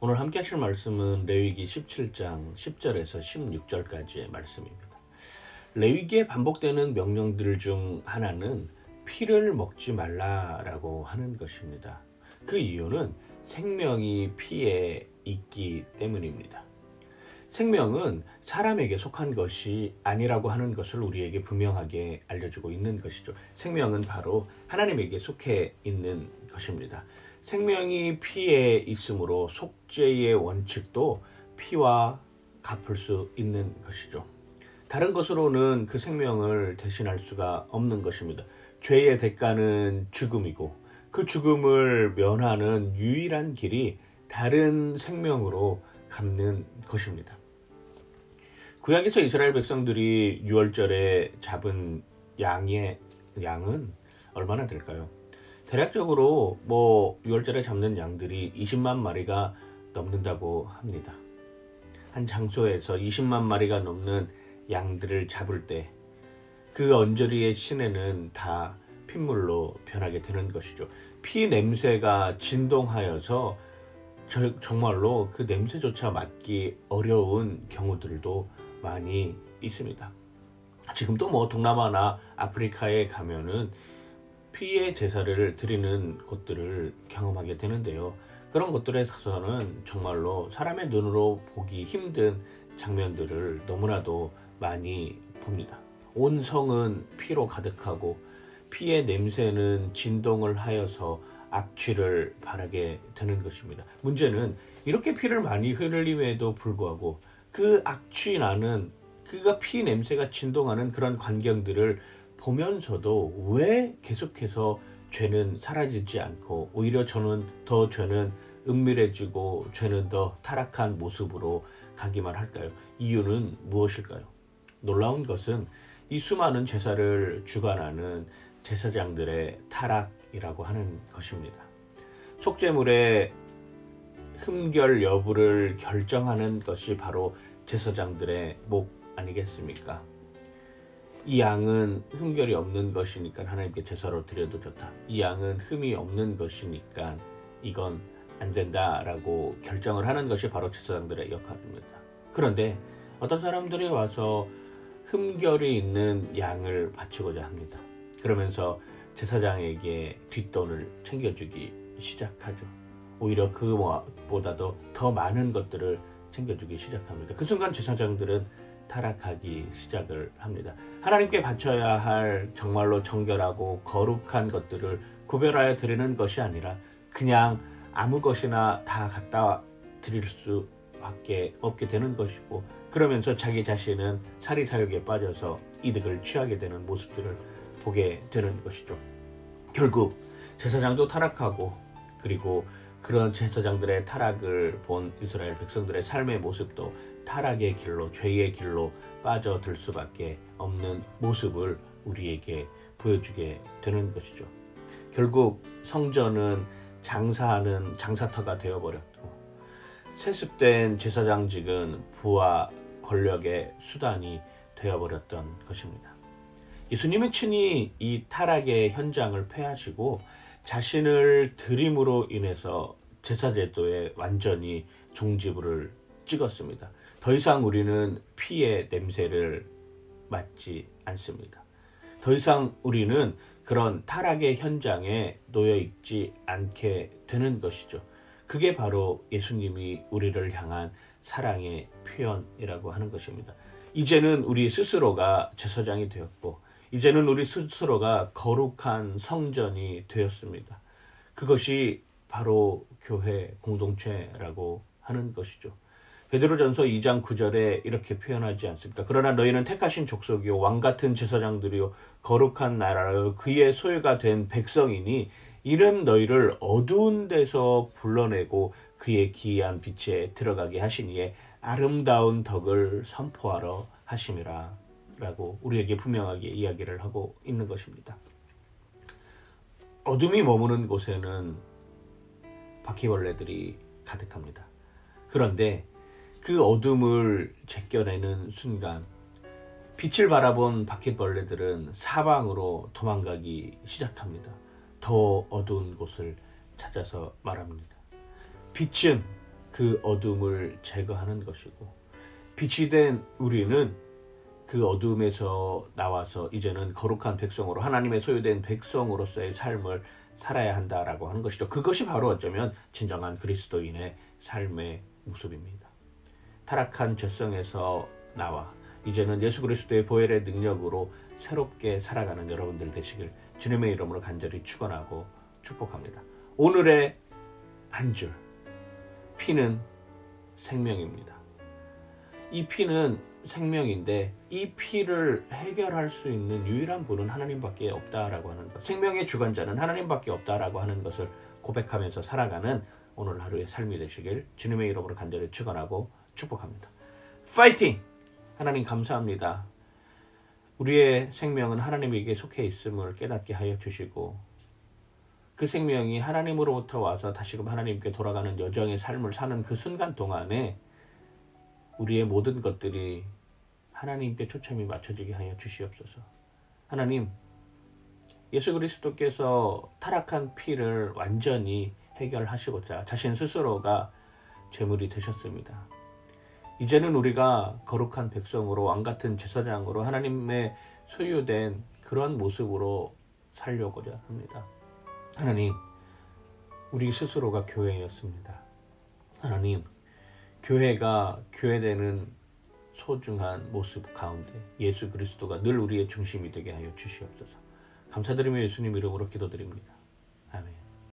오늘 함께 하실 말씀은 레위기 17장 10절에서 16절까지의 말씀입니다. 레위기에 반복되는 명령들 중 하나는 피를 먹지 말라라고 하는 것입니다. 그 이유는 생명이 피에 있기 때문입니다. 생명은 사람에게 속한 것이 아니라고 하는 것을 우리에게 분명하게 알려주고 있는 것이죠. 생명은 바로 하나님에게 속해 있는 것입니다. 생명이 피에 있으므로 속죄의 원칙도 피와 갚을 수 있는 것이죠. 다른 것으로는 그 생명을 대신할 수가 없는 것입니다. 죄의 대가는 죽음이고 그 죽음을 면하는 유일한 길이 다른 생명으로 갚는 것입니다. 구약에서 이스라엘 백성들이 유월절에 잡은 양은 얼마나 될까요? 대략적으로 유월절에 잡는 양들이 20만 마리가 넘는다고 합니다. 한 장소에서 20만 마리가 넘는 양들을 잡을 때 그 언저리의 시내는 다 핏물로 변하게 되는 것이죠. 피 냄새가 진동하여서 정말로 그 냄새조차 맡기 어려운 경우들도 많이 있습니다. 지금도 동남아나 아프리카에 가면은 피의 제사를 드리는 곳들을 경험하게 되는데요. 그런 곳들에서는 정말로 사람의 눈으로 보기 힘든 장면들을 너무나도 많이 봅니다. 온 성은 피로 가득하고 피의 냄새는 진동을 하여서 악취를 바라게 되는 것입니다. 문제는 이렇게 피를 많이 흘림에도 불구하고 그 악취 나는 그가 피 냄새가 진동하는 그런 광경들을 보면서도 왜 계속해서 죄는 사라지지 않고 오히려 죄는 은밀해지고 죄는 더 타락한 모습으로 가기만 할까요? 이유는 무엇일까요? 놀라운 것은 이 수많은 제사를 주관하는 제사장들의 타락이라고 하는 것입니다. 속죄물의 흠결 여부를 결정하는 것이 바로 제사장들의 목 아니겠습니까? 이 양은 흠결이 없는 것이니까 하나님께 제사로 드려도 좋다. 이 양은 흠이 없는 것이니까 이건 안 된다라고 결정을 하는 것이 바로 제사장들의 역할입니다. 그런데 어떤 사람들이 와서 흠결이 있는 양을 바치고자 합니다. 그러면서 제사장에게 뒷돈을 챙겨주기 시작하죠. 오히려 그보다도 더 많은 것들을 챙겨주기 시작합니다. 그 순간 제사장들은 타락하기 시작을 합니다. 하나님께 바쳐야 할 정말로 정결하고 거룩한 것들을 구별하여 드리는 것이 아니라 그냥 아무 것이나 다 갖다 드릴 수밖에 없게 되는 것이고, 그러면서 자기 자신은 사리사욕에 빠져서 이득을 취하게 되는 모습들을 보게 되는 것이죠. 결국 제사장도 타락하고, 그리고 그런 제사장들의 타락을 본 이스라엘 백성들의 삶의 모습도 타락의 길로, 죄의 길로 빠져들 수밖에 없는 모습을 우리에게 보여주게 되는 것이죠. 결국 성전은 장사하는 장사터가 되어버렸고, 세습된 제사장직은 부와 권력의 수단이 되어버렸던 것입니다. 예수님은 친히 이 타락의 현장을 폐하시고 자신을 드림으로 인해서 제사제도에 완전히 종지부를 찍었습니다. 더 이상 우리는 피의 냄새를 맡지 않습니다. 더 이상 우리는 그런 타락의 현장에 놓여 있지 않게 되는 것이죠. 그게 바로 예수님이 우리를 향한 사랑의 표현이라고 하는 것입니다. 이제는 우리 스스로가 제사장이 되었고, 이제는 우리 스스로가 거룩한 성전이 되었습니다. 그것이 바로 교회 공동체라고 하는 것이죠. 베드로전서 2장 9절에 이렇게 표현하지 않습니까? 그러나 너희는 택하신 족속이요 왕같은 제사장들이요 거룩한 나라요 그의 소유가 된 백성이니 이는 너희를 어두운 데서 불러내고 그의 기이한 빛에 들어가게 하시니에 아름다운 덕을 선포하러 하심이라 라고 우리에게 분명하게 이야기를 하고 있는 것입니다. 어둠이 머무는 곳에는 바퀴벌레들이 가득합니다. 그런데 그 어둠을 제껴내는 순간 빛을 바라본 바퀴벌레들은 사방으로 도망가기 시작합니다. 더 어두운 곳을 찾아서 말합니다. 빛은 그 어둠을 제거하는 것이고, 빛이 된 우리는 그 어둠에서 나와서 이제는 거룩한 백성으로, 하나님의 소유된 백성으로서의 삶을 살아야 한다라고 하는 것이죠. 그것이 바로 어쩌면 진정한 그리스도인의 삶의 모습입니다. 타락한 죄성에서 나와 이제는 예수 그리스도의 보혈의 능력으로 새롭게 살아가는 여러분들 되시길 주님의 이름으로 간절히 축원하고 축복합니다. 오늘의 한 줄, 피는 생명입니다. 이 피는 생명인데 이 피를 해결할 수 있는 유일한 분은 하나님밖에 없다라고 하는 것, 생명의 주관자는 하나님밖에 없다라고 하는 것을 고백하면서 살아가는 오늘 하루의 삶이 되시길 주님의 이름으로 간절히 축원하고 축복합니다. 파이팅! 하나님 감사합니다. 우리의 생명은 하나님에게 속해 있음을 깨닫게 하여 주시고, 그 생명이 하나님으로부터 와서 다시금 하나님께 돌아가는 여정의 삶을 사는 그 순간 동안에 우리의 모든 것들이 하나님께 초점이 맞춰지게 하여 주시옵소서. 하나님, 예수 그리스도께서 타락한 피를 완전히 해결하시고자 자신 스스로가 제물이 되셨습니다. 이제는 우리가 거룩한 백성으로, 왕같은 제사장으로 하나님의 소유된 그런 모습으로 살려고자 합니다. 하나님, 우리 스스로가 교회였습니다. 하나님, 교회가 교회되는 소중한 모습 가운데 예수 그리스도가 늘 우리의 중심이 되게 하여 주시옵소서. 감사드리며 예수님 이름으로 기도드립니다. 아멘.